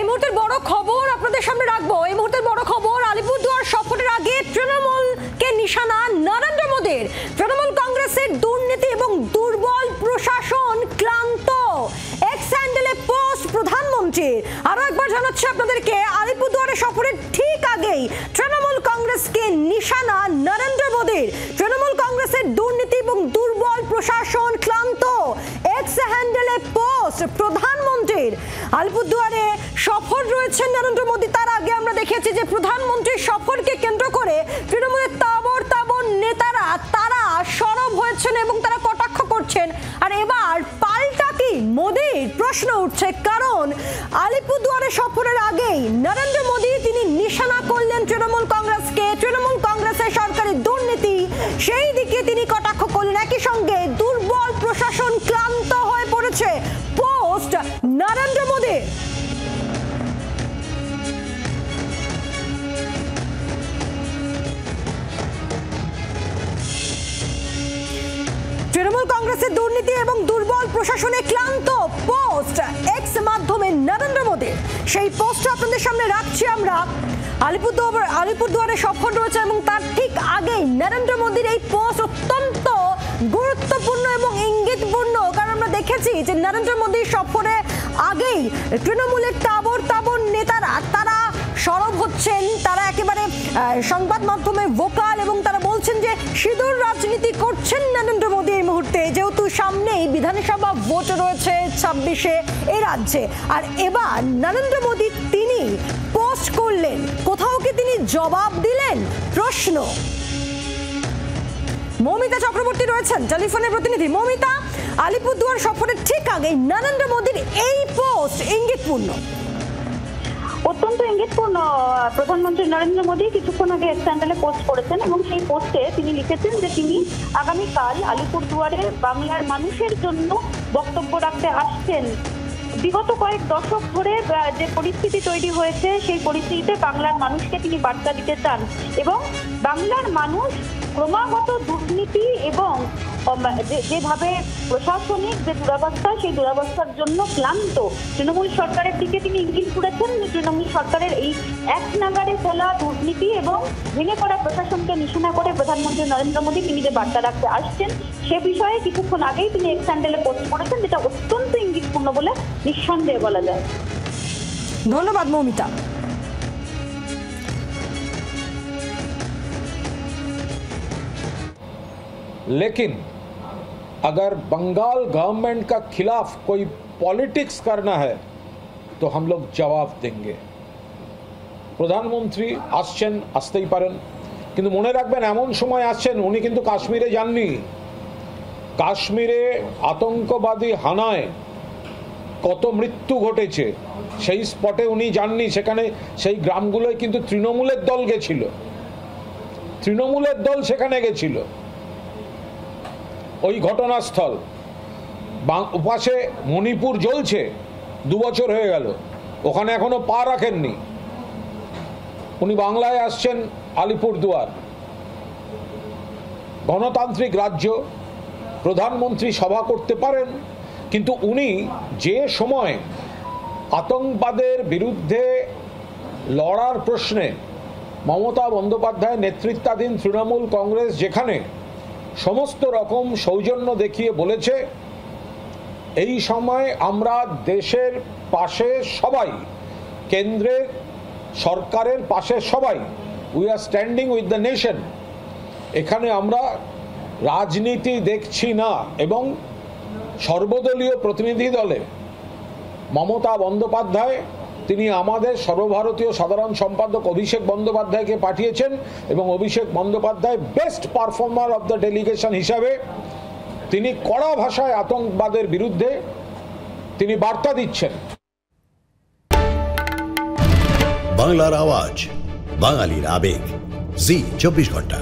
মুহূর্তের বড় খবর আপনাদের সামনে রাখবো। এই মুহূর্তের বড় খবর, আলিপুরদুয়ার সফরের আগে তৃণমূলকে নিশানা নরেন্দ্র মোদীর। তৃণমূল কংগ্রেসের দুর্নীতি এবং দুর্বল প্রশাসন ক্লান্ত। এক্স হ্যান্ডেলে পোস্ট প্রধানমন্ত্রীর। আরো একবার জানাচ্ছি আপনাদেরকে, আলিপুরদুয়ারে সফরের ঠিক আগেই তৃণমূল কংগ্রেসকে নিশানা নরেন্দ্র মোদীর। তৃণমূল কংগ্রেসের দুর্নীতি এবং দুর্বল প্রশাসন ক্লান্ত। এক্স হ্যান্ডেলে পোস্ট প্রধানমন্ত্রীর। আলিপুরদুয়ারে সফর রয়েছেন নরেন্দ্র মোদী। তার আগে আমরা দেখেছি যে প্রধানমন্ত্রীর সফরকে কেন্দ্র করে তৃণমূলের তাবর তাবর নেতারা তারা সরব হয়েছেন এবং তারা কটাক্ষ করছেন। আর এবার পাল্টা কি মোদীর প্রশ্ন উঠছে, কারণ আলিপুরদুয়ারে সফরের আগেই নরেন্দ্র মোদী তিনি নিশানা করলেন তৃণমূল কংগ্রেসকে। তৃণমূল কংগ্রেসের সরকারি দুর্নীতি সেই দিকে তিনি কটাক্ষ করলেন। একই সঙ্গে দুর্বল প্রশাসন ক্লান্ত হয়ে পড়েছে পোস্ট নরেন্দ্র মোদী। তৃণমূল কংগ্রেসের দুর্নীতি এবং দুর্বল প্রশাসনে ক্লান্ত, পোস্ট এক্স মাধ্যমে নরেন্দ্র মোদী। সেই পোস্ট আপনাদের সামনে রাখছি আমরা। আলিপুরদুয়ারে সফর রয়েছে এবং তার ঠিক আগেই নরেন্দ্র মোদীর এই পোস্ট অত্যন্ত গুরুত্বপূর্ণ এবং ইঙ্গিতপূর্ণ, কারণ আমরা দেখেছি যে নরেন্দ্র মোদীর সফরে আগেই তৃণমূলের তাবর তাবর নেতারা তারা সরব হচ্ছেন। তারা একেবারে সংবাদ মাধ্যমে ভোকাল এবং তারা বলছেন যে সিঁদুর রাজনীতি করছেন নরেন্দ্র মোদী এই মুহূর্তে, যেহেতু সামনেই বিধানসভা ভোট রয়েছে 26-এ এই রাজ্যে। আর এবার নরেন্দ্র মোদী তিনি পোস্ট করলেন, কোথাও কি তিনি জবাব দিলেন? প্রশ্ন। মৌমিতা চক্রবর্তী রয়েছেন টেলিফোনের প্রতিনিধি। মৌমিতা, আলিপুরদুয়ার সফরের ঠিক আগে নরেন্দ্র মোদীর এই পোস্ট ইঙ্গিতপূর্ণ। অত্যন্ত ইঙ্গিতপূর্ণ। প্রধানমন্ত্রী নরেন্দ্র মোদী কিছুক্ষণ আগে এক্স হ্যান্ডেলে পোস্ট করেছেন এবং সেই পোস্টে তিনি লিখেছেন যে তিনি আগামীকাল আলিপুরদুয়ারে বাংলার মানুষের জন্য বক্তব্য রাখতে আসছেন। বিগত কয়েক দশক ধরে যে পরিস্থিতি তৈরি হয়েছে সেই পরিস্থিতিতে বাংলার মানুষকে তিনি বার্তা দিতে চান এবং বাংলার মানুষ ক্রমাগত দুর্নীতি এবং যেভাবে প্রশাসনিক যে দুরবস্থা সেই দুরবস্থার জন্য ক্লান্ত। তৃণমূল সরকারের দিকে তিনি ইঙ্গিত করেছেন যে তৃণমূল সরকারের এই এক নাগাড়ে চলা দুর্নীতি এবং ভেঙে পড়া প্রশাসনকে নিশানা করে প্রধানমন্ত্রী নরেন্দ্র মোদী তিনি যে বার্তা রাখতে আসছেন সে বিষয়ে কিছুক্ষণ আগেই তিনি এক্স হ্যান্ডেলে পোস্ট করেছেন, যেটা অত্যন্ত ইঙ্গিতপূর্ণ বলে নিঃসন্দেহে বলা যায়। ধন্যবাদ মৌমিতা। लेकिन अगर बंगाल गवर्नमेंट का खिलाफ कोई पॉलिटिक्स करना है तो हम लोग जवाब देंगे। প্রধানমন্ত্রী আসছেন, আসতেই পারেন, কিন্তু মনে রাখবেন এমন সময় আসছেন উনি কিন্তু কাশ্মীরে যাননি। কাশ্মীরে আতঙ্কবাদী হানায় কত মৃত্যু ঘটেছে সেই স্পটে উনি যাননি। সেখানে সেই গ্রামগুলোয় কিন্তু তৃণমূলের দল গেছিল, তৃণমূলের দল সেখানে গেছিল ওই ঘটনাস্থল। উপাসে মণিপুর জ্বলছে, 2 বছর হয়ে গেল, ওখানে এখনো পা রাখেননি। উনি বাংলায় আসছেন আলিপুরদুয়ার, গণতান্ত্রিক রাজ্য, প্রধানমন্ত্রী সভা করতে পারেন, কিন্তু উনি যে সময় আতঙ্কবাদের বিরুদ্ধে লড়ার প্রশ্নে মমতা বন্দ্যোপাধ্যায় নেতৃত্বাধীন তৃণমূল কংগ্রেস যেখানে সমস্ত রকম সৌজন্য দেখিয়ে বলেছে এই সময় আমরা দেশের পাশে সবাই, কেন্দ্রের সরকারের পাশে সবাই, we are standing with the nation, এখানে আমরা রাজনীতি দেখছি না। এবং সর্বদলীয় প্রতিনিধি দলে মমতা বন্দ্যোপাধ্যায় তিনি আমাদের সর্বভারতীয় সাধারণ সম্পাদক অভিষেক বন্দ্যোপাধ্যায়কে পাঠিয়েছেন এবং Abhishek Bandyopadhyay best performer of the delegation হিসাবে তিনি কড়া ভাষায় আতঙ্কবাদের বিরুদ্ধে তিনি বার্তা দিচ্ছেন। বাংলার আওয়াজ, বাঙালির আবেগ, জি 24 ঘন্টা।